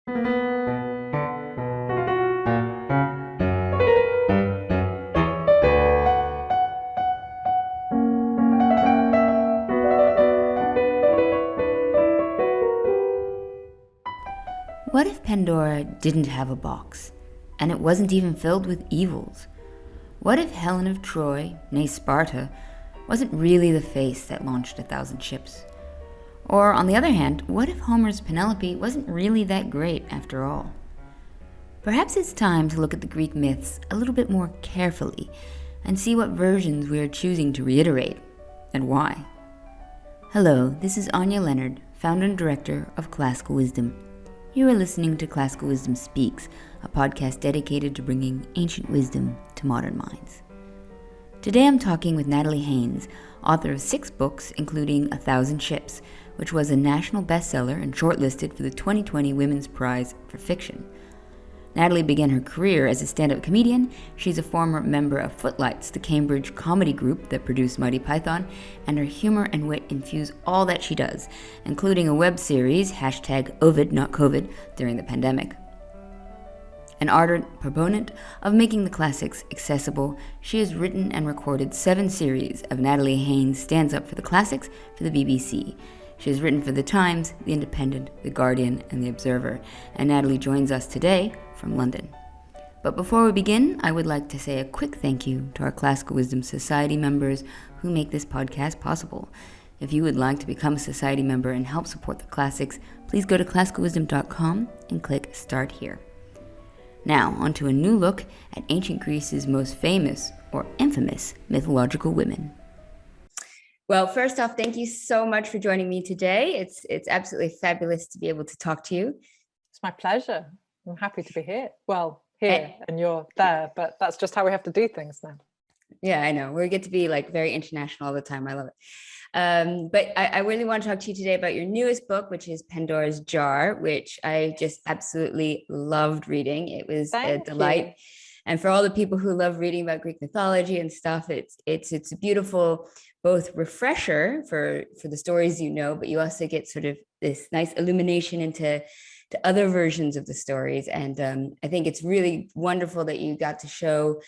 What if Pandora didn't have a box, and it wasn't even filled with evils? What if Helen of Troy, née Sparta, wasn't really the face that launched 1,000 ships? Or, on the other hand, what if Homer's Penelope wasn't really that great after all? Perhaps it's time to look at the Greek myths a little bit more carefully and see what versions we are choosing to reiterate, and why. Hello, this is Anya Leonard, founder and director of Classical Wisdom. You are listening to Classical Wisdom Speaks, a podcast dedicated to bringing ancient wisdom to modern minds. Today I'm talking with Natalie Haynes, author of 6 books, including 1,000 Ships, which was a national bestseller and shortlisted for the 2020 Women's Prize for Fiction. Natalie began her career as a stand-up comedian. She's a former member of Footlights, the Cambridge comedy group that produced Mighty Python, and her humor and wit infuse all that she does, including a web series, #Ovid, not COVID, during the pandemic. An ardent proponent of making the classics accessible, she has written and recorded 7 series of Natalie Haynes Stands Up for the Classics for the BBC. She has written for The Times, The Independent, The Guardian, and The Observer, and Natalie joins us today from London. But before we begin, I would like to say a quick thank you to our Classical Wisdom Society members who make this podcast possible. If you would like to become a society member and help support the classics, please go to classicalwisdom.com and click Start Here. Now, onto a new look at ancient Greece's most famous or infamous mythological women. Well, first off, thank you so much for joining me today. It's absolutely fabulous to be able to talk to you. It's my pleasure. I'm happy to be here. Well, here and you're there, but that's just how we have to do things now. Yeah, I know. We get to be like very international all the time. I love it. But I really want to talk to you today about your newest book, which is Pandoras Jar, which I just absolutely loved reading. It was a delight. And for all the people who love reading about Greek mythology and stuff, it's a beautiful both refresher for the stories you know, but you also get sort of this nice illumination into other versions of the stories. And I think it's really wonderful that you got to show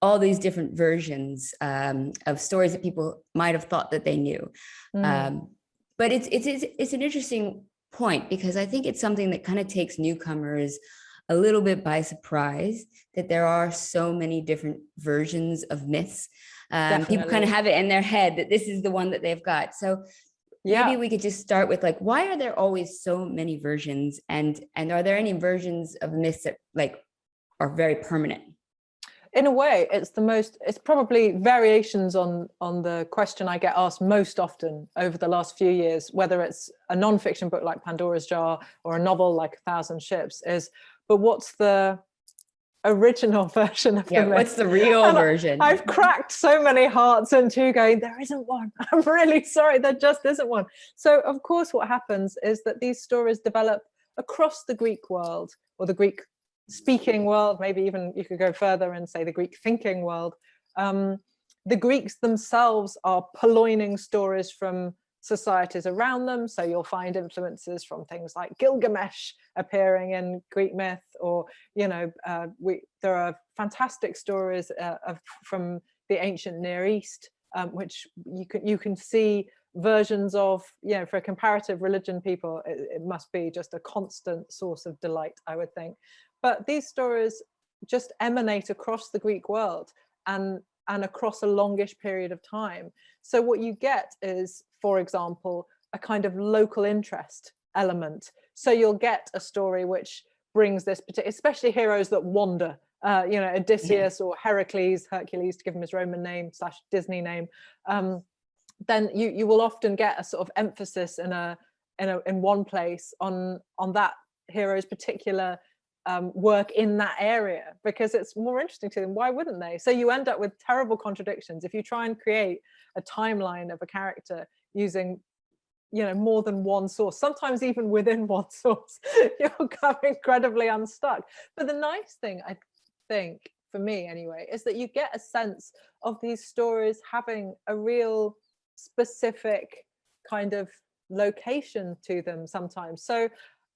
all these different versions of stories that people might have thought that they knew. But it's an interesting point, because I think it's something that kind of takes newcomers a little bit by surprise, that there are so many different versions of myths. People kind of have it in their head that this is the one that they've got. So maybe we could just start with, like, why are there always so many versions, and are there any versions of myths that like are very permanent? In a way, it's probably variations on the question I get asked most often over the last few years, whether it's a non-fiction book like Pandora's Jar or a novel like 1,000 Ships, but what's the original version of the myth? What's the real version? I've cracked so many hearts into going, there isn't one. I'm really sorry, there just isn't one. So of course what happens is that these stories develop across the Greek world, or the Greek speaking world, maybe even you could go further and say the Greek thinking world. The Greeks themselves are purloining stories from societies around them. So you'll find influences from things like Gilgamesh appearing in Greek myth, or there are fantastic stories from the ancient Near East, which you can see versions of. For comparative religion people, it must be just a constant source of delight, I would think. But these stories just emanate across the Greek world and across a longish period of time. So what you get is, for example, a kind of local interest element. So you'll get a story which brings this particular, especially heroes that wander, Odysseus or Hercules to give him his Roman name / Disney name. Then you will often get a sort of emphasis in one place on that hero's particular work in that area, because it's more interesting to them. Why wouldn't they? So you end up with terrible contradictions if you try and create a timeline of a character using more than one source, sometimes even within one source. You'll come incredibly unstuck. But the nice thing, I think, for me anyway, is that you get a sense of these stories having a real specific kind of location to them sometimes. So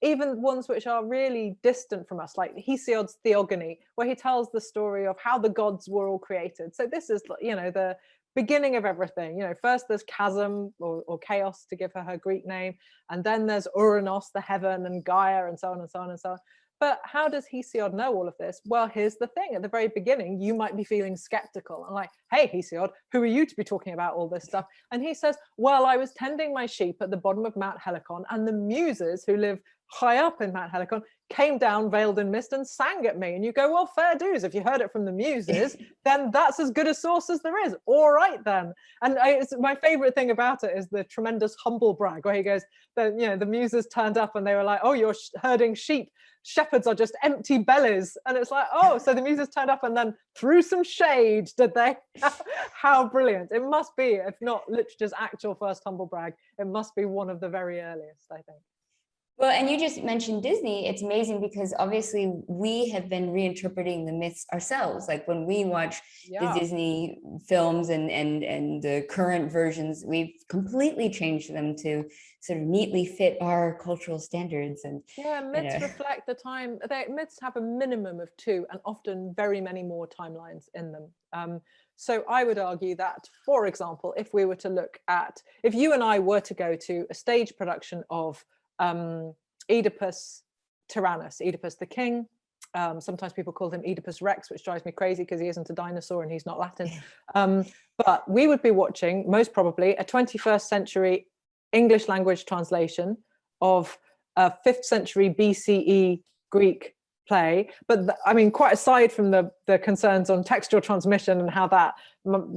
even ones which are really distant from us, like Hesiod's Theogony, where he tells the story of how the gods were all created. So this is, you know, the beginning of everything. You know, first there's chasm or chaos, to give her Greek name, and then there's Uranos, the heaven, and Gaia, and so on and so on and so on. But how does Hesiod know all of this? Well, here's the thing. At the very beginning, you might be feeling skeptical and like, hey, Hesiod, who are you to be talking about all this stuff? And he says, well, I was tending my sheep at the bottom of Mount Helicon, and the Muses, who live high up in Mount Helicon, came down veiled in mist and sang at me. And you go, well, fair dues. If you heard it from the Muses, then that's as good a source as there is. All right, then. And my favorite thing about it is the tremendous humble brag, where he goes, the Muses turned up and they were like, oh, you're herding sheep. Shepherds are just empty bellies. And it's like, oh, so the Muses turned up and then threw some shade, did they? How brilliant. It must be, if not literature's actual first humble brag, it must be one of the very earliest, I think. Well, and you just mentioned Disney. It's amazing because obviously we have been reinterpreting the myths ourselves. Like when we watch the Disney films and the current versions, we've completely changed them to sort of neatly fit our cultural standards. And myths reflect the time. Myths have a minimum of 2 and often very many more timelines in them. So I would argue that, for example, if we were to look at, if you and I were to go to a stage production of Oedipus Tyrannus, Oedipus the king. Sometimes people call him Oedipus Rex, which drives me crazy because he isn't a dinosaur and he's not Latin. But we would be watching, most probably, a 21st century English language translation of a 5th century BCE Greek play. But I mean, quite aside from the concerns on textual transmission and how that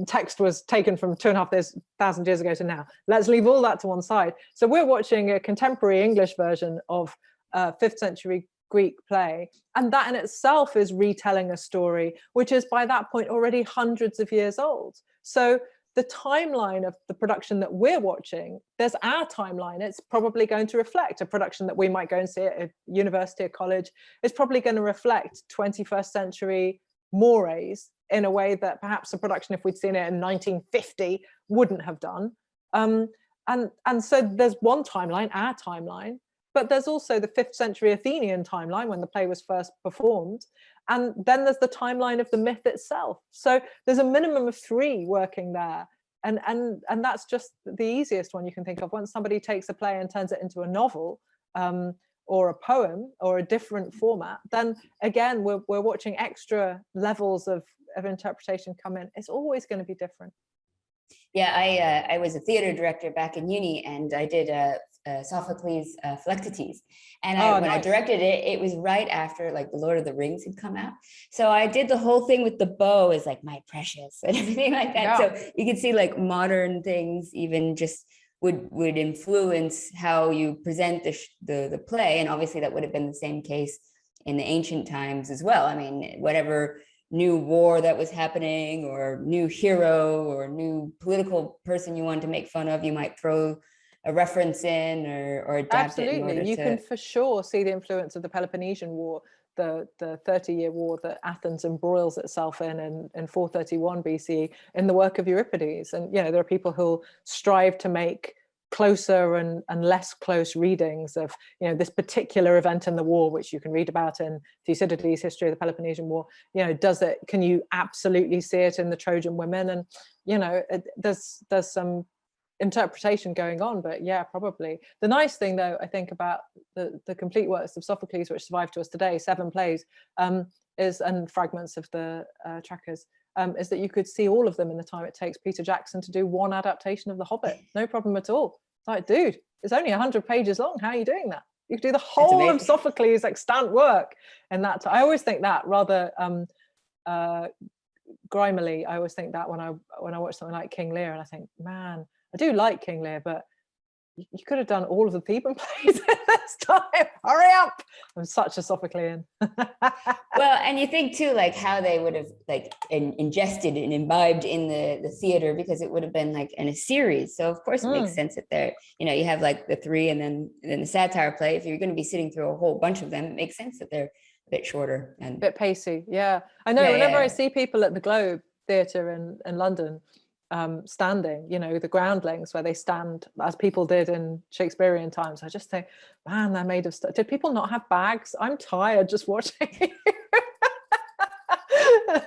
text was taken from 2,500 years ago to now, let's leave all that to one side. So we're watching a contemporary English version of a 5th century Greek play, and that in itself is retelling a story which is by that point already hundreds of years old. So the timeline of the production that we're watching, there's our timeline. It's probably going to reflect a production that we might go and see at a university or college. It's probably going to reflect 21st century mores in a way that perhaps a production, if we'd seen it in 1950, wouldn't have done. And so there's one timeline, our timeline, but there's also the 5th century Athenian timeline when the play was first performed. And then there's the timeline of the myth itself. So there's a minimum of 3 working there. And that's just the easiest one you can think of. Once somebody takes a play and turns it into a novel or a poem or a different format, then again, we're watching extra levels of interpretation come in. It's always going to be different. Yeah, I was a theater director back in uni, and I did Sophocles' Philoctetes. And when I directed it, it was right after like the Lord of the Rings had come out. So I did the whole thing with the bow as like my precious and everything like that. Yeah. So you can see like modern things even just would influence how you present the play. And obviously that would have been the same case in the ancient times as well. I mean, whatever new war that was happening or new hero or new political person you wanted to make fun of, you might throw a reference in or adapt it. Absolutely, you can for sure see the influence of the Peloponnesian War, the 30-year war that Athens embroils itself in 431 BCE in the work of Euripides. And there are people who strive to make closer and less close readings of this particular event in the war, which you can read about in Thucydides' History of the Peloponnesian War. Can you absolutely see it in the Trojan women? And there's some interpretation going on, but yeah, probably. The nice thing though, I think, about the complete works of Sophocles, which survive to us today, 7 plays, and fragments of the trackers, is that you could see all of them in the time it takes Peter Jackson to do one adaptation of The Hobbit. No problem at all. It's like, dude, it's only 100 pages long. How are you doing that? You could do the whole of Sophocles' extant work in that time. I always think that rather grimily. I always think that when I watch something like King Lear, and I think, man, I do like King Lear, but you could have done all of the Theban plays at this time. Hurry up! I'm such a Sophoclean. Well, and you think too, like how they would have like ingested and imbibed in the theater, because it would have been like in a series. So of course it makes sense that they're, you have like the 3 and then the satire play. If you're going to be sitting through a whole bunch of them, it makes sense that they're a bit shorter and a bit pacey. Yeah, I know. Whenever I see people at the Globe Theatre in London, standing, you know, the groundlings, where they stand as people did in Shakespearean times. I just think, man, they're made of stuff. Did people not have bags? I'm tired just watching.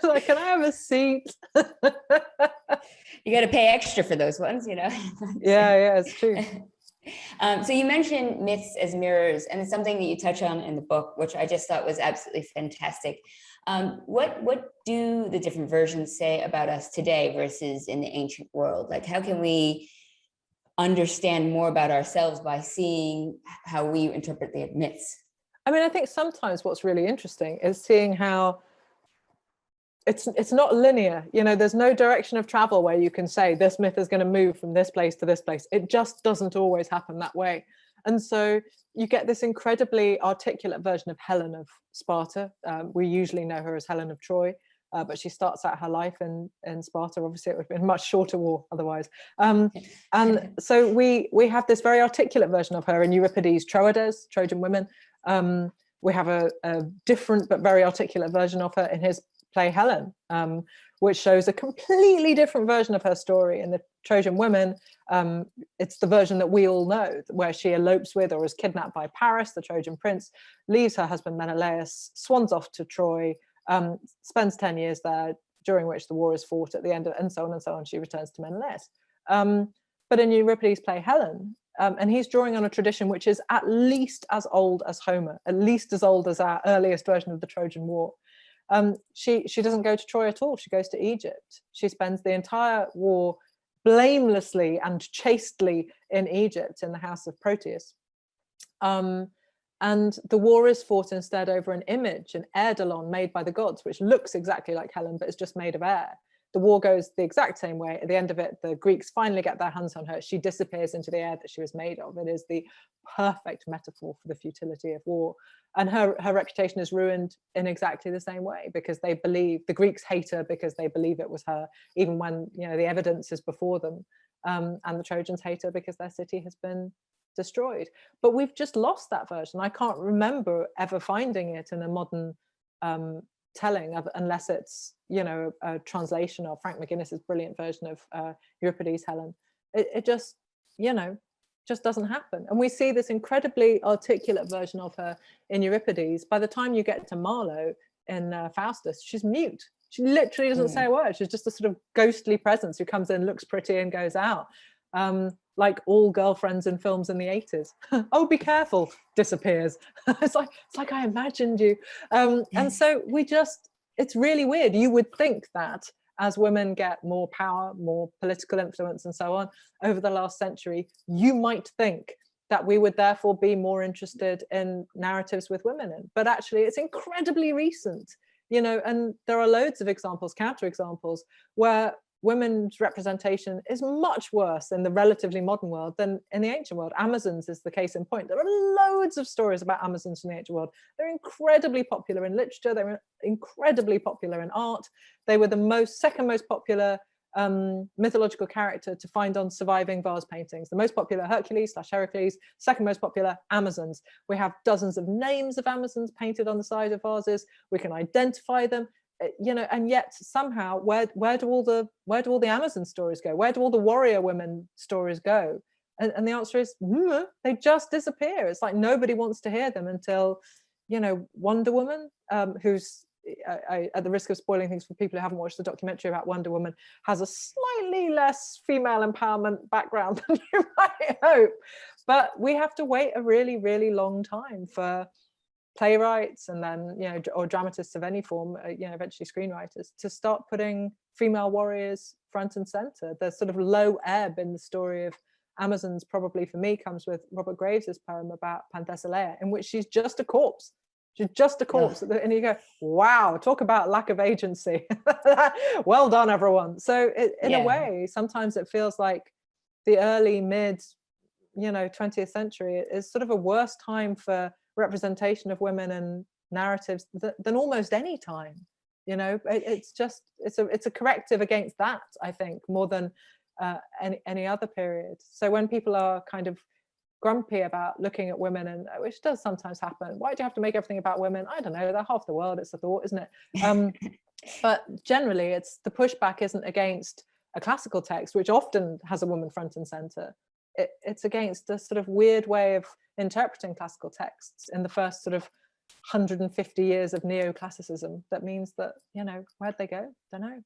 Like, can I have a seat? You got to pay extra for those ones, you know. Yeah, it's true. So you mentioned myths as mirrors, and it's something that you touch on in the book, which I just thought was absolutely fantastic. What do the different versions say about us today versus in the ancient world? Like, how can we understand more about ourselves by seeing how we interpret the myths? I mean, I think sometimes what's really interesting is seeing how it's not linear. You know, there's no direction of travel where you can say this myth is going to move from this place to this place. It just doesn't always happen that way. And so you get this incredibly articulate version of Helen of Sparta. We usually know her as Helen of Troy, but she starts out her life in Sparta. Obviously, it would have been a much shorter war otherwise. And so we have this very articulate version of her in Euripides' Troades, Trojan women. We have a different but very articulate version of her in his play Helen, which shows a completely different version of her story. In the Trojan Women, it's the version that we all know, where she elopes with or is kidnapped by Paris, the Trojan prince, leaves her husband Menelaus, swans off to Troy, spends 10 years there, during which the war is fought at the end of, and so on and so on. She returns to Menelaus. But in Euripides' play Helen, and he's drawing on a tradition which is at least as old as Homer, at least as old as our earliest version of the Trojan War. She doesn't go to Troy at all. She goes to Egypt. She spends the entire war blamelessly and chastely in Egypt, in the house of Proteus. And the war is fought instead over an image, an eidolon made by the gods, which looks exactly like Helen, but is just made of air. The war goes the exact same way. At the end of it, the Greeks finally get their hands on her. She disappears into the air that she was made of. It is the perfect metaphor for the futility of war. And her reputation is ruined in exactly the same way, because they believe, the Greeks hate her because they believe it was her, even when, you know, the evidence is before them. And the Trojans hate her because their city has been destroyed. But we've just lost that version. I can't remember ever finding it in a modern telling, unless it's, you know, a translation of Frank McGuinness's brilliant version of Euripides' Helen. It just, you know, just doesn't happen. And we see this incredibly articulate version of her in Euripides. By the time you get to Marlowe in Faustus, she's mute. She literally doesn't say a word. She's just a sort of ghostly presence who comes in, looks pretty, and goes out. Like all girlfriends in films in the 80s. Oh, be careful, disappears. It's like I imagined you. And so it's really weird. You would think that as women get more power, more political influence, and so on over the last century, you might think that we would therefore be more interested in narratives with women in. But actually, it's incredibly recent, you know, and there are loads of examples, counterexamples, where women's representation is much worse in the relatively modern world than in the ancient world. Amazons is the case in point. There are loads of stories about Amazons in the ancient world. They're incredibly popular in literature. They were incredibly popular in art. They were the second most popular mythological character to find on surviving vase paintings. The most popular, Hercules/Heracles. Second most popular, Amazons. We have dozens of names of Amazons painted on the side of vases. We can identify them. You know, and yet somehow, where do all the Amazon stories go? Where do all the warrior women stories go? And the answer is they just disappear. It's like nobody wants to hear them until, you know, Wonder Woman, who's at the risk of spoiling things for people who haven't watched the documentary about Wonder Woman, has a slightly less female empowerment background than you might hope. But we have to wait a really, really long time for playwrights, and then, you know, or dramatists of any form, you know, eventually screenwriters, to start putting female warriors front and center. The sort of low ebb in the story of Amazons, probably for me, comes with Robert Graves's poem about Penthesilea, in which she's just a corpse. She's just a corpse. Yeah. And you go, wow, talk about lack of agency. Well done, everyone. So in a way, sometimes it feels like the early, mid, you know, 20th century is sort of a worse time for representation of women and narratives than almost any time. You know, it's a corrective against that, I think, more than any other period. So when people are kind of grumpy about looking at women, and which does sometimes happen, why do you have to make everything about women? I don't know, they're half the world. It's a thought, isn't it? But generally, it's the pushback isn't against a classical text, which often has a woman front and center, it's against a sort of weird way of interpreting classical texts in the first sort of 150 years of neoclassicism. That means that, where'd they go? Don't know.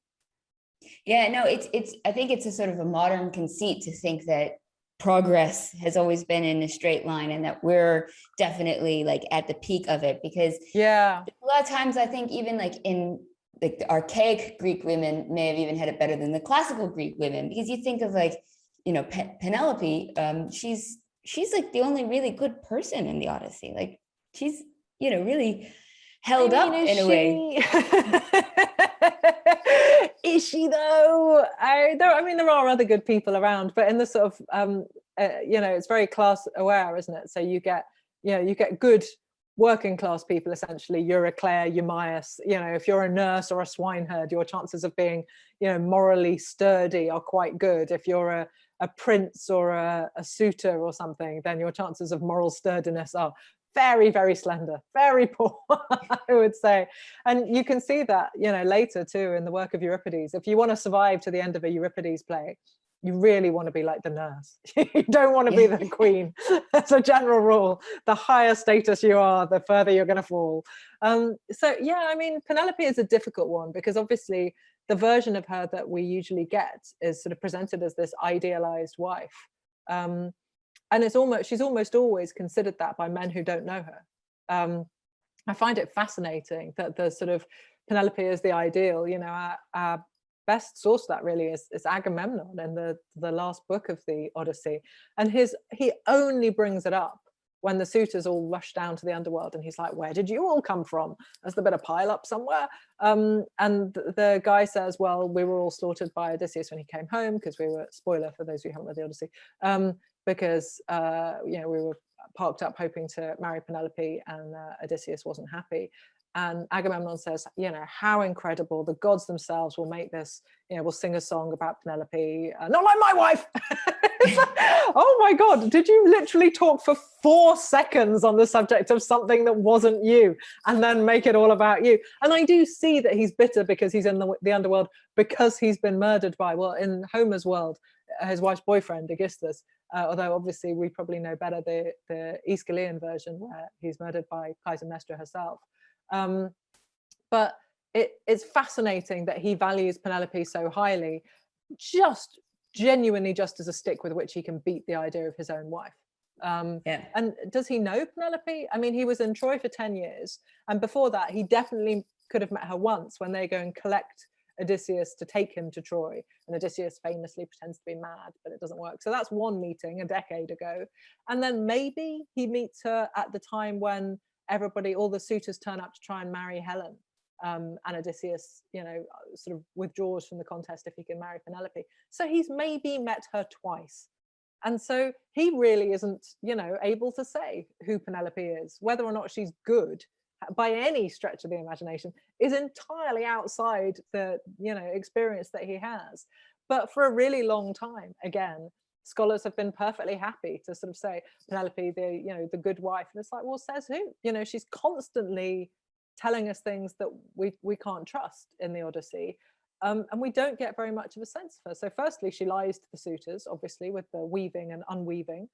Yeah, no, it's I think it's a sort of a modern conceit to think that progress has always been in a straight line and that we're definitely like at the peak of it, because yeah, a lot of times I think even like in like the archaic Greek women may have even had it better than the classical Greek women, because you think of like, Penelope, she's like the only really good person in the Odyssey. Like she's, really held up in a way. Is she though? I mean, there are other good people around, but in the sort of, it's very class aware, isn't it? So you get good working class people, essentially. You're a Claire, Eumaeus. If you're a nurse or a swineherd, your chances of being, morally sturdy are quite good. If you're a prince or a suitor or something, then your chances of moral sturdiness are very, very slender, very poor, I would say. And you can see that, later too in the work of Euripides. If you want to survive to the end of a Euripides play, you really want to be like the nurse. You don't want to be the queen. As a general rule, the higher status you are, the further you're going to fall. So yeah, I mean, Penelope is a difficult one, because obviously the version of her that we usually get is sort of presented as this idealized wife. And she's almost always considered that by men who don't know her. I find it fascinating that the sort of Penelope is the ideal. Our best source of that really is Agamemnon in the last book of the Odyssey, and he only brings it up when the suitors all rush down to the underworld, and he's like, "Where did you all come from? Has there been a pile up somewhere?" And the guy says, "Well, we were all slaughtered by Odysseus when he came home, because we were," spoiler for those who haven't read the Odyssey, because we were parked up hoping to marry Penelope, and Odysseus wasn't happy. And Agamemnon says, "How incredible! The gods themselves will make this. We'll sing a song about Penelope, not like my wife." It's like, oh my God! Did you literally talk for 4 seconds on the subject of something that wasn't you, and then make it all about you? And I do see that he's bitter because he's in the underworld, because he's been murdered by, well, in Homer's world, his wife's boyfriend, Aegisthus. Although obviously we probably know better the Aeschylean version, where he's murdered by Clytemnestra herself. But it's fascinating that he values Penelope so highly, genuinely just as a stick with which he can beat the idea of his own wife. And does he know Penelope? I mean, he was in Troy for 10 years. And before that, he definitely could have met her once when they go and collect Odysseus to take him to Troy. And Odysseus famously pretends to be mad, but it doesn't work. So that's one meeting a decade ago. And then maybe he meets her at the time when all the suitors turn up to try and marry Helen. And Odysseus, sort of withdraws from the contest if he can marry Penelope. So he's maybe met her twice. And so he really isn't, able to say who Penelope is. Whether or not she's good by any stretch of the imagination is entirely outside the, experience that he has. But for a really long time, again, scholars have been perfectly happy to sort of say Penelope, the good wife. And it's like, well, says who? She's constantly telling us things that we can't trust in the Odyssey. And we don't get very much of a sense of her. So firstly, she lies to the suitors, obviously, with the weaving and unweaving.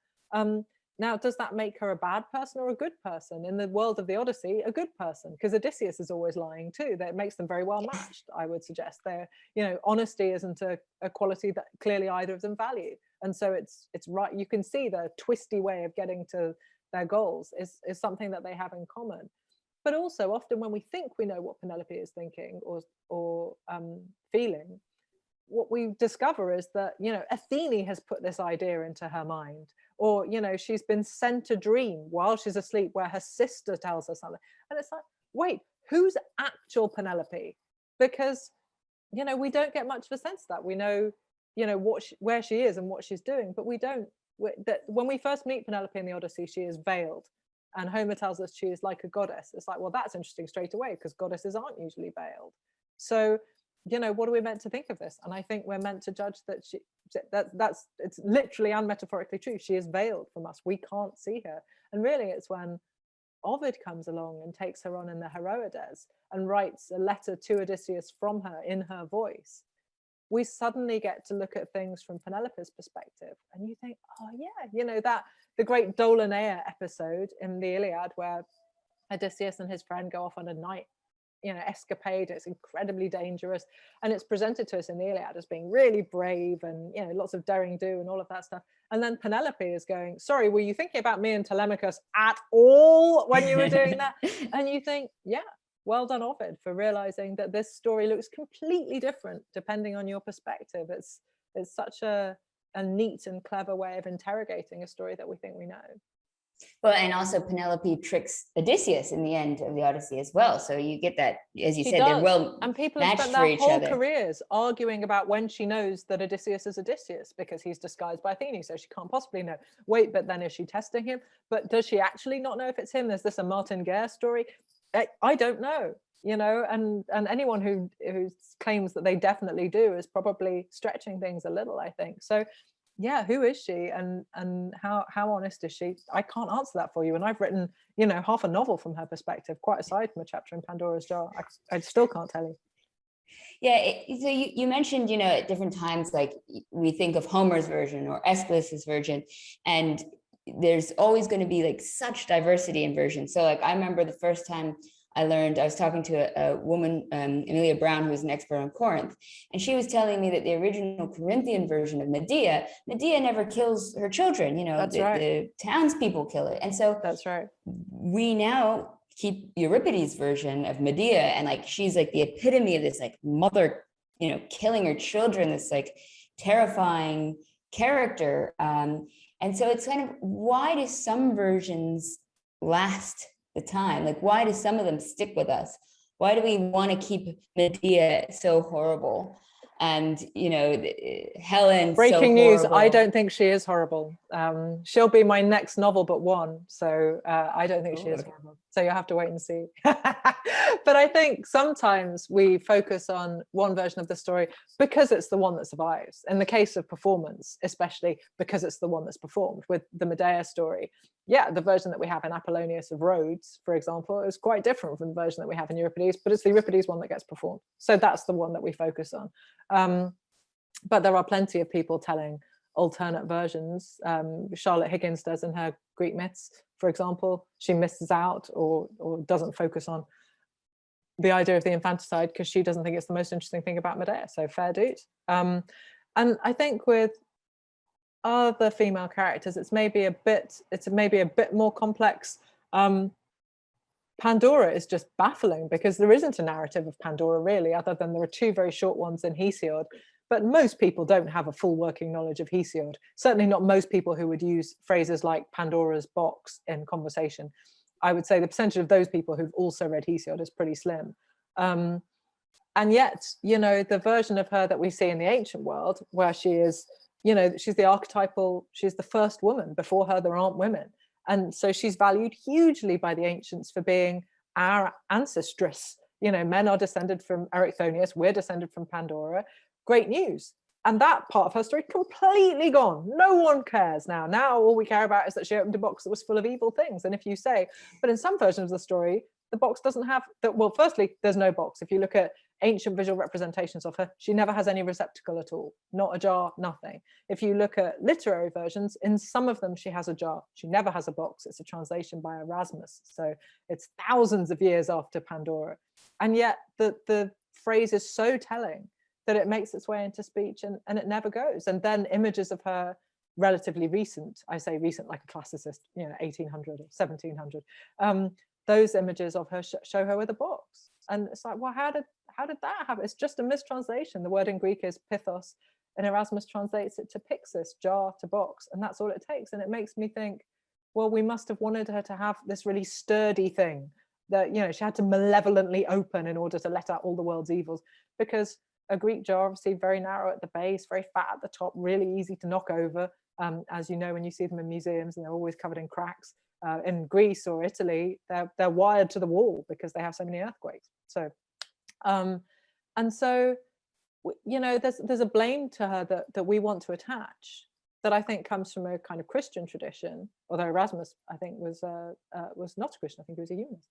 Now, does that make her a bad person or a good person? In the world of the Odyssey, a good person, because Odysseus is always lying too. That makes them very well matched, I would suggest. Honesty isn't a quality that clearly either of them value. And so it's right. You can see the twisty way of getting to their goals is something that they have in common. But also often when we think we know what Penelope is thinking or feeling, what we discover is that, Athene has put this idea into her mind, or, she's been sent a dream while she's asleep where her sister tells her something. And it's like, wait, who's actual Penelope? Because, we don't get much of a sense of that. We know, where she is and what she's doing, but we don't. That when we first meet Penelope in the Odyssey, she is veiled. And Homer tells us she is like a goddess. It's like, well, that's interesting straight away, because goddesses aren't usually veiled. So, what are we meant to think of this? And I think we're meant to judge that it's literally and metaphorically true. She is veiled from us. We can't see her. And really, it's when Ovid comes along and takes her on in the Heroides and writes a letter to Odysseus from her in her voice, we suddenly get to look at things from Penelope's perspective, and you think, oh yeah, you know, that the great Dolaneia episode in the Iliad where Odysseus and his friend go off on a night, you know, escapade. It's incredibly dangerous, and it's presented to us in the Iliad as being really brave and, you know, lots of daring do and all of that stuff. And then Penelope is going, sorry, were you thinking about me and Telemachus at all when you were doing that? And you think, yeah, well done, Ovid, for realizing that this story looks completely different depending on your perspective. It's such a neat and clever way of interrogating a story that we think we know. Well, and also Penelope tricks Odysseus in the end of the Odyssey as well. So you get that, as you said, they're well and people have spent their whole careers arguing about when she knows that Odysseus is Odysseus, because he's disguised by Athene, so she can't possibly know. Wait, but then is she testing him? But does she actually not know if it's him? Is this a Martin Guerre story? I don't know, you know, and anyone who claims that they definitely do is probably stretching things a little, I think. So yeah, who is she, and how honest is she? I can't answer that for you, and I've written, you know, half a novel from her perspective, quite aside from a chapter in Pandora's Jar. I still can't tell you. Yeah, so you mentioned, you know, at different times, like we think of Homer's version or Aeschylus's version, and there's always going to be like such diversity in versions. So like I remember the first time I was talking to a woman, Amelia Brown, who was an expert on Corinth, and she was telling me that the original Corinthian version of Medea never kills her children. You know, the townspeople kill it. And so that's right. We now keep Euripides' version of Medea, and like she's like the epitome of this like mother, you know, killing her children, this like terrifying character. And so it's kind of, why do some versions last the time? Like, why do some of them stick with us? Why do we want to keep Medea so horrible? And, you know, Helen, breaking news, I don't think she is horrible. She'll be my next novel but one, so I don't think she is horrible, so you'll have to wait and see. But I think sometimes we focus on one version of the story because it's the one that survives. In the case of performance, especially because it's the one that's performed. With the Medea story, yeah, the version that we have in Apollonius of Rhodes, for example, is quite different from the version that we have in Euripides, but it's the Euripides one that gets performed, so that's the one that we focus on. But there are plenty of people telling alternate versions. Charlotte Higgins does in her Greek myths, for example. She misses out or doesn't focus on the idea of the infanticide because she doesn't think it's the most interesting thing about Medea. So fair dude. And I think with other female characters, it's maybe a bit more complex. Pandora is just baffling because there isn't a narrative of Pandora really, other than there are two very short ones in Hesiod. But most people don't have a full working knowledge of Hesiod. Certainly not most people who would use phrases like Pandora's box in conversation. I would say the percentage of those people who've also read Hesiod is pretty slim. And yet, you know, the version of her that we see in the ancient world, where she is, you know, she's the archetypal, she's the first woman. Before her, there aren't women. And so she's valued hugely by the ancients for being our ancestress. You know, men are descended from Erichthonius, we're descended from Pandora. Great news. And that part of her story completely gone. No one cares now. Now all we care about is that she opened a box that was full of evil things. And if you say, but in some versions of the story, the box doesn't have that. Well, firstly, there's no box. If you look at ancient visual representations of her, she never has any receptacle at all. Not a jar, nothing. If you look at literary versions, in some of them she has a jar. She never has a box. It's a translation by Erasmus. So it's thousands of years after Pandora. And yet the phrase is so telling that it makes its way into speech and it never goes. And then images of her relatively recent, I say recent like a classicist, you know, 1800 or 1700, those images of her show her with a box. And it's like, well, how did that happen? It's just a mistranslation. The word in Greek is pithos, and Erasmus translates it to pixis, jar to box, and that's all it takes. And it makes me think, well, we must have wanted her to have this really sturdy thing that, you know, she had to malevolently open in order to let out all the world's evils, because a Greek jar, obviously very narrow at the base, very fat at the top, really easy to knock over. As you know, when you see them in museums, and they're always covered in cracks. In Greece or Italy, they're wired to the wall because they have so many earthquakes. So, and so, you know, there's a blame to her that we want to attach, that I think comes from a kind of Christian tradition. Although Erasmus, I think, was not a Christian. I think he was a humanist.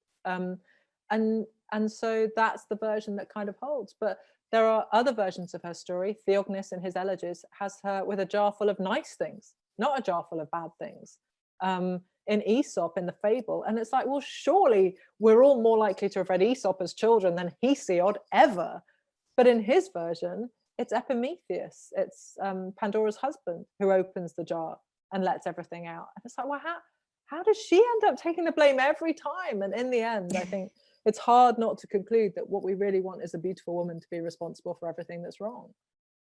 And so that's the version that kind of holds. But there are other versions of her story. Theognis in his elegies has her with a jar full of nice things, not a jar full of bad things. In Aesop, in the fable, and it's like, well, surely we're all more likely to have read Aesop as children than Hesiod ever. But in his version, it's Epimetheus, it's Pandora's husband, who opens the jar and lets everything out. And it's like, well, how does she end up taking the blame every time? And in the end, I think it's hard not to conclude that what we really want is a beautiful woman to be responsible for everything that's wrong.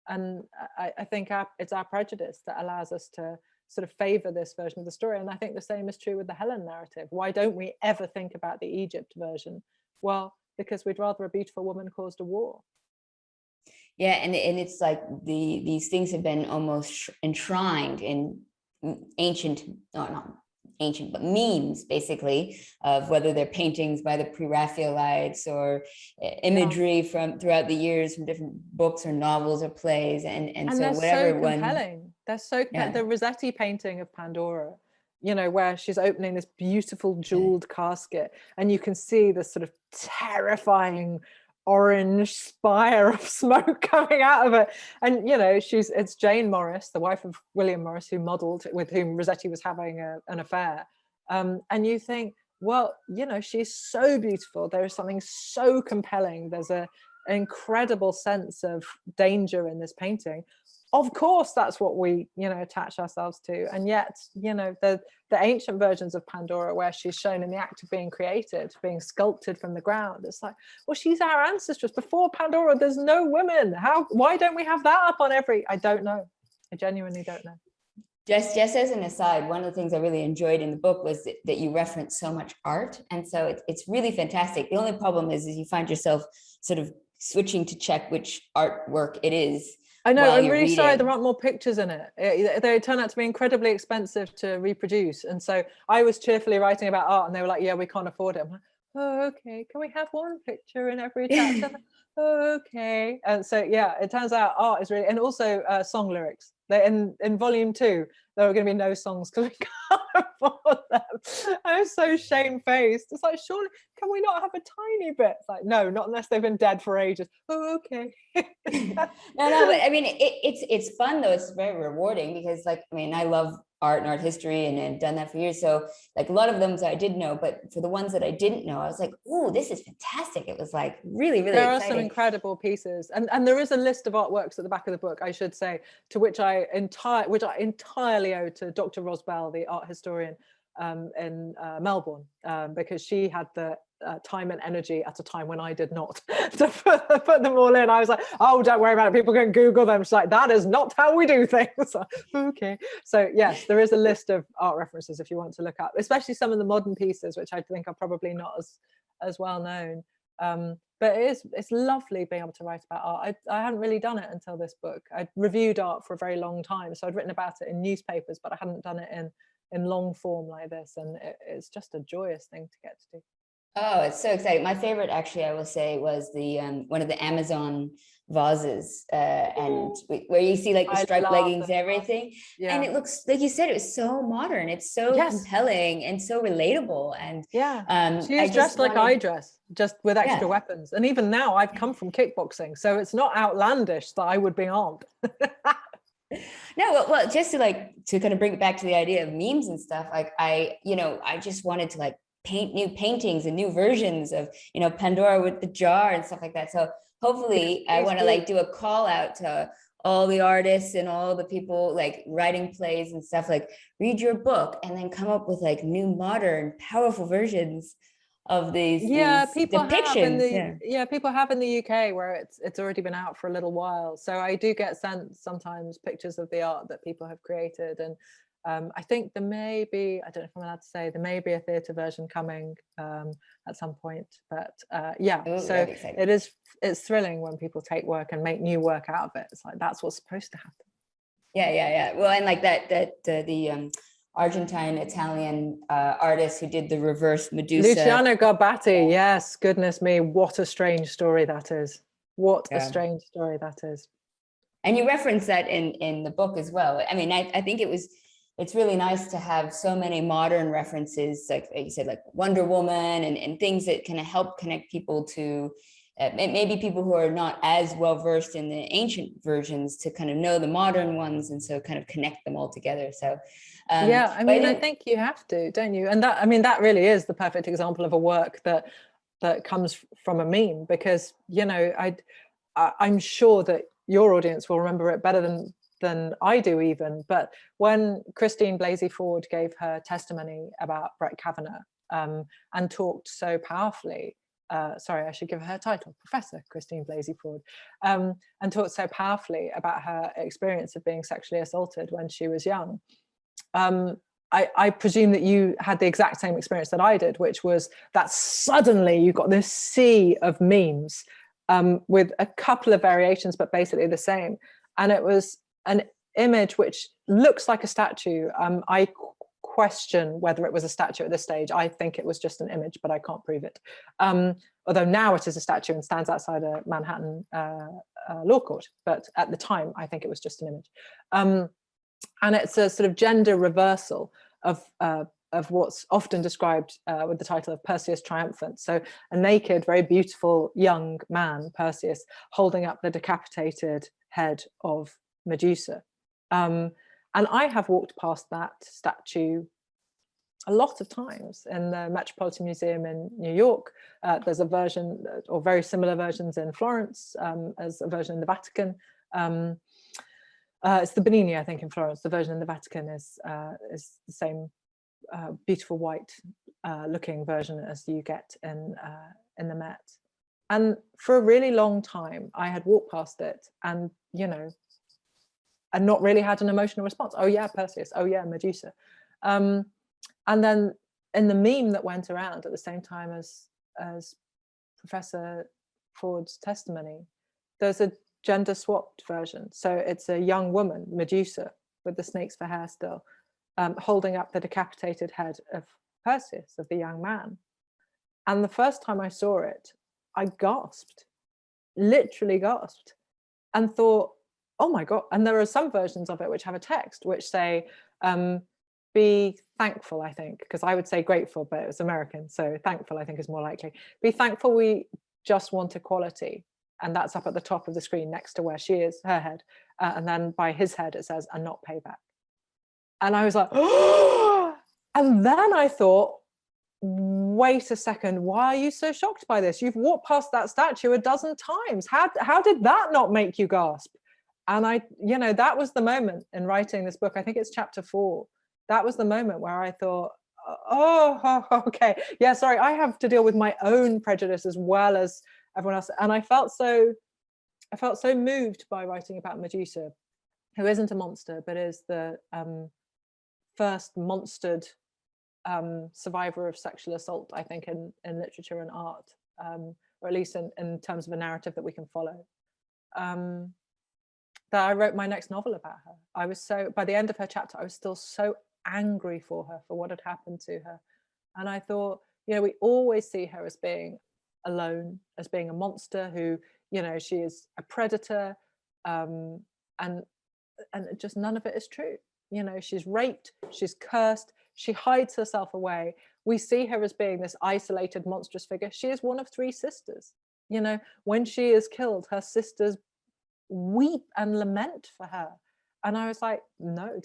And I think it's our prejudice that allows us to sort of favor this version of the story. And I think the same is true with the Helen narrative. Why don't we ever think about the Egypt version? Well, because we'd rather a beautiful woman caused a war. Yeah, and it's like these things have been almost enshrined in ancient, not ancient, but memes, basically, of whether they're paintings by the pre-Raphaelites or imagery from throughout the years from different books or novels or plays, and so whatever so compelling. They're so compelling. The Rosetti painting of Pandora, where she's opening this beautiful jeweled casket, and you can see this sort of terrifying orange spire of smoke coming out of it, and it's Jane Morris, the wife of William Morris, who modeled, with whom Rosetti was having an affair, and you think, well, she's so beautiful, there is something so compelling, there's an incredible sense of danger in this painting. Of course, that's what we attach ourselves to. And yet the ancient versions of Pandora, where she's shown in the act of being created, being sculpted from the ground, it's like, well, she's our ancestress. Before Pandora, there's no women. Why don't we have that up on I don't know. I genuinely don't know. Just as an aside, one of the things I really enjoyed in the book was that you reference so much art, and so it's really fantastic. The only problem is you find yourself sort of switching to check which artwork it is. I know, I'm really sorry there aren't more pictures in it. They turn out to be incredibly expensive to reproduce. And so I was cheerfully writing about art, and they were like, yeah, we can't afford it. I'm like, oh, okay, can we have one picture in every chapter? Oh, okay. And so, yeah, it turns out art is really, and also song lyrics. In volume 2, there are going to be no songs because we can't afford them. I'm so shamefaced. It's like, surely, can we not have a tiny bit? It's like, no, not unless they've been dead for ages. Oh, okay. No, but I mean, it's fun though. It's very rewarding because, like, I mean, I love art and art history and done that for years. So like a lot of them I did know, but for the ones that I didn't know, I was like, oh, this is fantastic. It was like really, really exciting. There are some incredible pieces. And there is a list of artworks at the back of the book, I should say, to which I entirely owe to Dr. Rosbell, the art historian in Melbourne, because she had the time and energy at a time when I did not to put them all in. I was like, oh, don't worry about it, people can Google them. She's like, that is not how we do things. Okay, so yes, there is a list of art references if you want to look up, especially some of the modern pieces, which I think are probably not as well known, but it's lovely being able to write about art. I hadn't really done it until this book. I'd reviewed art for a very long time, so I'd written about it in newspapers, but I hadn't done it in long form like this, and it's just a joyous thing to get to do. Oh, it's so exciting. My favorite, actually, I will say, was the one of the Amazon vases, and where you see like the striped leggings and everything. Yeah. And it looks, like you said, it was so modern. It's so compelling and so relatable. And she's dressed like I dress, just with extra weapons. And even now, I've come from kickboxing, so it's not outlandish that I would be armed. No, well, just to kind of bring it back to the idea of memes and stuff. Like I just wanted to paint new paintings and new versions of Pandora with the jar and stuff like that. So hopefully I want to do a call out to all the artists and all the people writing plays and stuff, read your book and then come up with new modern powerful versions of these people depictions. People have in the UK where it's already been out for a little while, so I do get sent sometimes pictures of the art that people have created. And I think there may be, I don't know if I'm allowed to say, there may be a theatre version coming at some point, but so it's thrilling when people take work and make new work out of it. It's like, that's what's supposed to happen. Well, and the Argentine Italian artist who did the reverse Medusa, Luciano Garbatti. Yes, goodness me, what a strange story that is. What a strange story that is. And you reference that in the book as well. I mean, I think it's really nice to have so many modern references, like you said, like Wonder Woman and things that kind of help connect people to maybe people who are not as well versed in the ancient versions to kind of know the modern ones, and so kind of connect them all together. So yeah, I mean, I think you have to, don't you? And that, I mean, that really is the perfect example of a work that comes from a meme, because, you know, I'm sure that your audience will remember it better than I do even. But when Christine Blasey Ford gave her testimony about Brett Kavanaugh, and talked so powerfully, sorry, I should give her title, Professor Christine Blasey Ford, and talked so powerfully about her experience of being sexually assaulted when she was young. I presume that you had the exact same experience that I did, which was that suddenly you got this sea of memes, with a couple of variations, but basically the same. And it was an image which looks like a statue. I question whether it was a statue at this stage. I think it was just an image, but I can't prove it. Although now it is a statue and stands outside a Manhattan law court. But at the time, I think it was just an image. And it's a sort of gender reversal of what's often described with the title of Perseus Triumphant. So a naked, very beautiful young man, Perseus, holding up the decapitated head of Medusa. And I have walked past that statue a lot of times in the Metropolitan Museum in New York. There's a version, or very similar versions in Florence, as a version in the Vatican. It's the Bernini, I think, in Florence. The version in the Vatican is the same beautiful white looking version as you get in the Met. And for a really long time, I had walked past it and, you know, and not really had an emotional response. Oh yeah, Perseus. Oh yeah, Medusa. And then in the meme that went around at the same time as Professor Ford's testimony, there's a gender swapped version. So it's a young woman, Medusa, with the snakes for hair still, holding up the decapitated head of Perseus, of the young man. And the first time I saw it, I gasped, literally gasped, and thought, oh my God. And there are some versions of it which have a text which say, be thankful, I think, because I would say grateful, but it was American. So thankful, I think, is more likely. Be thankful we just want equality. And that's up at the top of the screen next to where she is, her head. And then by his head, it says, and not payback. And I was like, oh! And then I thought, wait a second, why are you so shocked by this? You've walked past that statue a dozen times. How did that not make you gasp? And I, you know, that was the moment in writing this book. I think it's chapter 4. That was the moment where I thought, oh, okay. Yeah, sorry, I have to deal with my own prejudice as well as everyone else. And I felt so moved by writing about Medusa, who isn't a monster, but is the first monstered survivor of sexual assault, I think, in literature and art, or at least in terms of a narrative that we can follow. That I wrote my next novel about her. I was so, by the end of her chapter, I was still so angry for her, for what had happened to her. And I thought, you know, we always see her as being alone, as being a monster who, you know, she is a predator, and just none of it is true. You know, she's raped, she's cursed, she hides herself away. We see her as being this isolated, monstrous figure. She is one of 3 sisters. You know, when she is killed, her sisters weep and lament for her. And I was like, no,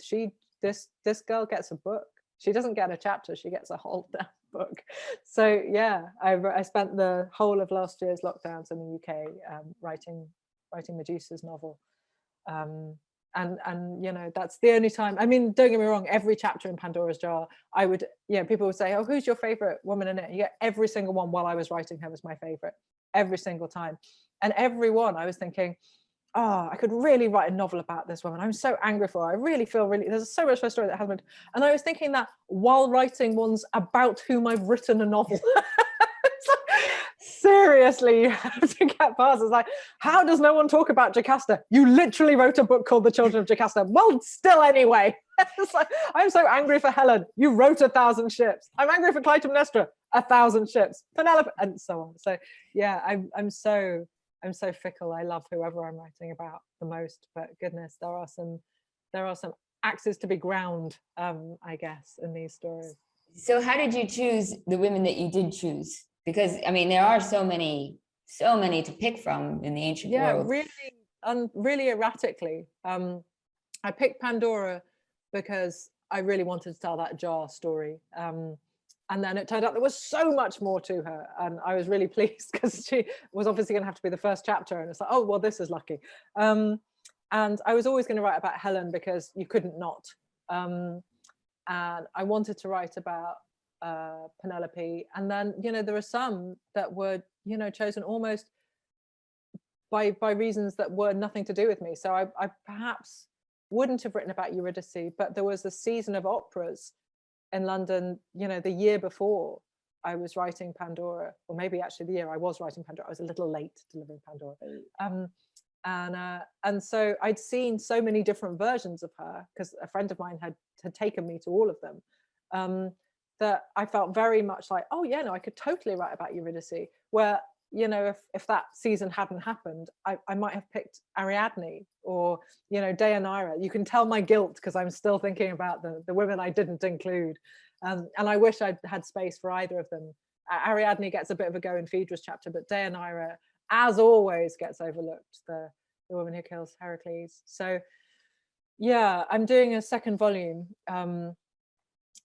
this girl gets a book. She doesn't get a chapter, she gets a whole damn book. So yeah, I spent the whole of last year's lockdowns in the UK writing Medusa's novel. And you know, that's the only time, I mean, don't get me wrong, every chapter in Pandora's Jar, I would, yeah, people would say, oh, who's your favorite woman in it? You get every single one while I was writing her was my favorite, every single time. And every one I was thinking, oh, I could really write a novel about this woman. I'm so angry for her. I really feel there's so much of her story that hasn't been. And I was thinking that while writing ones about whom I've written a novel. Seriously, you have to get past. It's like, how does no one talk about Jocasta? You literally wrote a book called The Children of Jocasta. Well, still anyway. It's like, I'm so angry for Helen. You wrote 1,000 ships. I'm angry for Clytemnestra. 1,000 ships. Penelope, and so on. So yeah, I'm so fickle. I love whoever I'm writing about the most. But goodness, there are some axes to be ground, I guess, in these stories. So how did you choose the women that you did choose? Because I mean, there are so many so many to pick from in the ancient world. Really erratically. I picked Pandora because I really wanted to tell that jar story. And then it turned out there was so much more to her. And I was really pleased because she was obviously going to have to be the first chapter. And it's like, oh, well, this is lucky. And I was always going to write about Helen because you couldn't not. And I wanted to write about Penelope. And then, there are some that were, chosen almost by reasons that were nothing to do with me. So I perhaps wouldn't have written about Eurydice, but there was a season of operas in London, the year before I was writing Pandora, or maybe actually the year I was writing Pandora. I was a little late delivering Pandora. And so I'd seen so many different versions of her because a friend of mine had taken me to all of them, that I felt very much like, oh yeah, no, I could totally write about Eurydice, where, if that season hadn't happened, I might have picked Ariadne or, Deianira. You can tell my guilt because I'm still thinking about the women I didn't include. And I wish I'd had space for either of them. Ariadne gets a bit of a go in Phaedra's chapter, but Deianira, as always, gets overlooked, the woman who kills Heracles. So yeah, I'm doing a second volume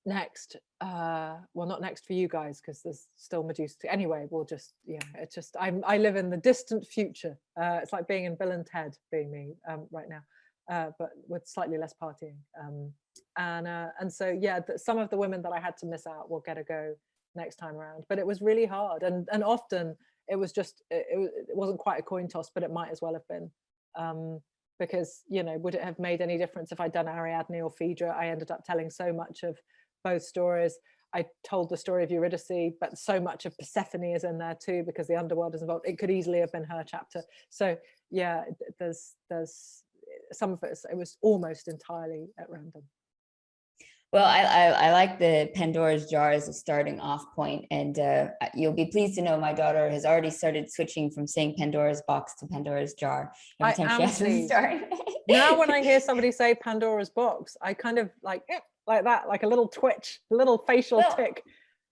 next. Well, not next for you guys because there's still Medusa. Anyway, we'll just, it's just I live in the distant future. It's like being in Bill and Ted, being me right now, but with slightly less partying. And so yeah, some of the women that I had to miss out will get a go next time around. But it was really hard, and often it was just it wasn't quite a coin toss, but it might as well have been. Because would it have made any difference if I'd done Ariadne or Phaedra? I ended up telling so much of both stories. I told the story of Eurydice, but so much of Persephone is in there too because the underworld is involved. It could easily have been her chapter. So yeah, there's some of it was almost entirely at random. Well, I like the Pandora's Jar as a starting off point, and you'll be pleased to know my daughter has already started switching from saying Pandora's box to Pandora's jar every time she has to start. Now when I hear somebody say Pandora's box, I kind of like that, like a little twitch, a little facial tick.